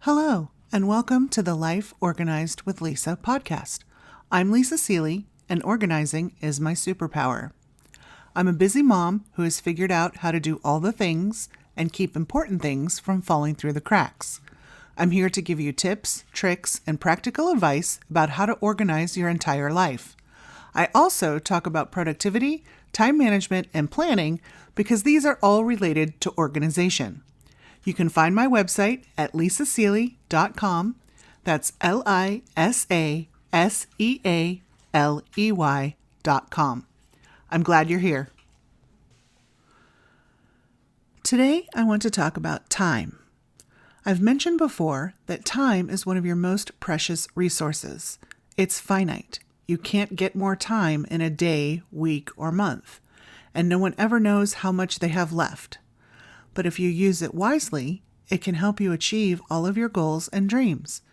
Hello, and welcome to the Life Organized with Lisa podcast. I'm Lisa Seeley, and organizing is my superpower. I'm a busy mom who has figured out how to do all the things and keep important things from falling through the cracks. I'm here to give you tips, tricks, and practical advice about how to organize your entire life. I also talk about productivity, time management, and planning because these are all related to organization. You can find my website at lisaseeley.com. That's lisasealey.com. I'm glad you're here. Today, I want to talk about time. I've mentioned before that time is one of your most precious resources. It's finite. You can't get more time in a day, week, or month, and no one ever knows how much they have left. But if you use it wisely, it can help you achieve all of your goals and dreams.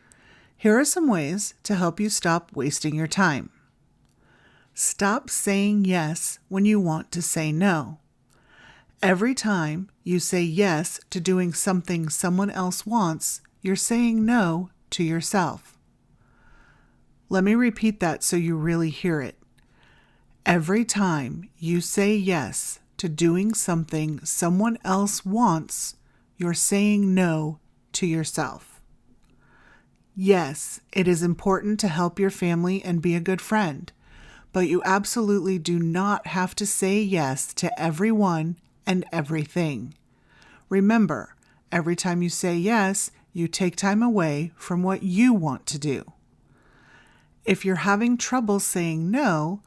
Here are some ways to help you stop wasting your time. Stop saying yes when you want to say no. Every time you say yes to doing something someone else wants, you're saying no to yourself. Let me repeat that so you really hear it. Every time you say yes to doing something someone else wants, you're saying no to yourself. Yes, it is important to help your family and be a good friend, but you absolutely do not have to say yes to everyone and everything. Remember, every time you say yes, you take time away from what you want to do. If you're having trouble saying no,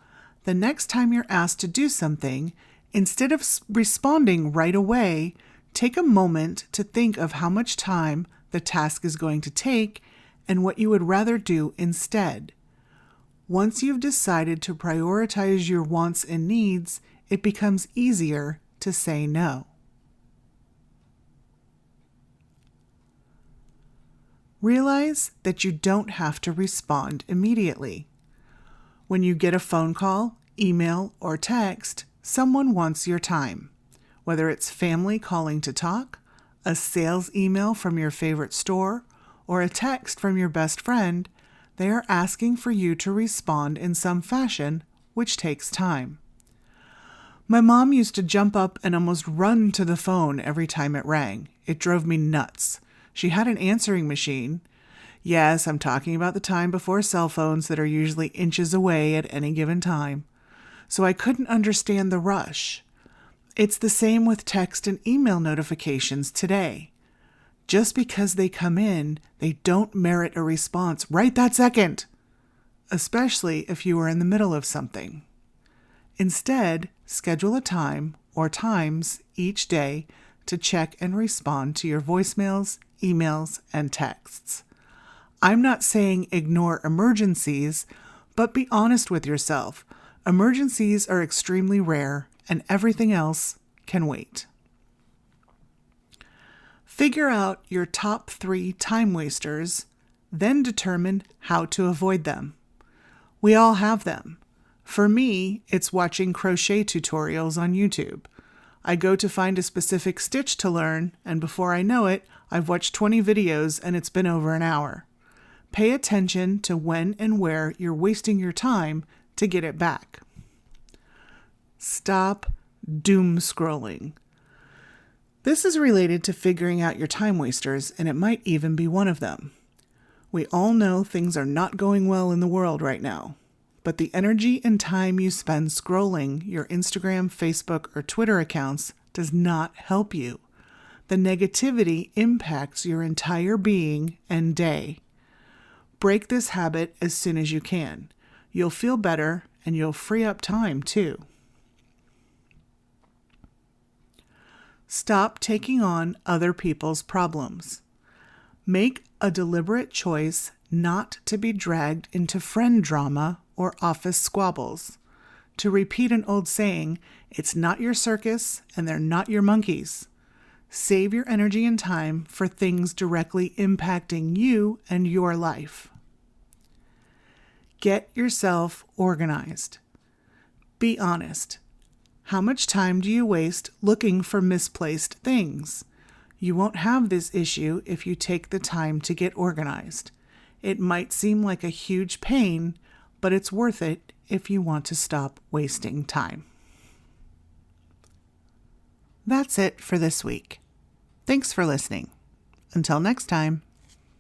the next time you're asked to do something, instead of responding right away, take a moment to think of how much time the task is going to take and what you would rather do instead. Once you've decided to prioritize your wants and needs, it becomes easier to say no. Realize that you don't have to respond immediately. When you get a phone call, email, or text, someone wants your time. Whether it's family calling to talk, a sales email from your favorite store, or a text from your best friend, they are asking for you to respond in some fashion, which takes time. My mom used to jump up and almost run to the phone every time it rang. It drove me nuts. She had an answering machine. Yes, I'm talking about the time before cell phones that are usually inches away at any given time. So I couldn't understand the rush. It's the same with text and email notifications today. Just because they come in, they don't merit a response right that second, especially if you are in the middle of something. Instead, schedule a time or times each day to check and respond to your voicemails, emails, and texts. I'm not saying ignore emergencies, but be honest with yourself. Emergencies are extremely rare, and everything else can wait. Figure out your top 3 time wasters, then determine how to avoid them. We all have them. For me, it's watching crochet tutorials on YouTube. I go to find a specific stitch to learn, and before I know it, I've watched 20 videos and it's been over an hour. Pay attention to when and where you're wasting your time to get it back. Stop doom scrolling. This is related to figuring out your time wasters, and it might even be one of them. We all know things are not going well in the world right now, but the energy and time you spend scrolling your Instagram, Facebook, or Twitter accounts does not help you. The negativity impacts your entire being and day. Break this habit as soon as you can. You'll feel better and you'll free up time too. Stop taking on other people's problems. Make a deliberate choice not to be dragged into friend drama or office squabbles. To repeat an old saying, it's not your circus and they're not your monkeys. Save your energy and time for things directly impacting you and your life. Get yourself organized. Be honest. How much time do you waste looking for misplaced things? You won't have this issue if you take the time to get organized. It might seem like a huge pain, but it's worth it if you want to stop wasting time. That's it for this week. Thanks for listening. Until next time.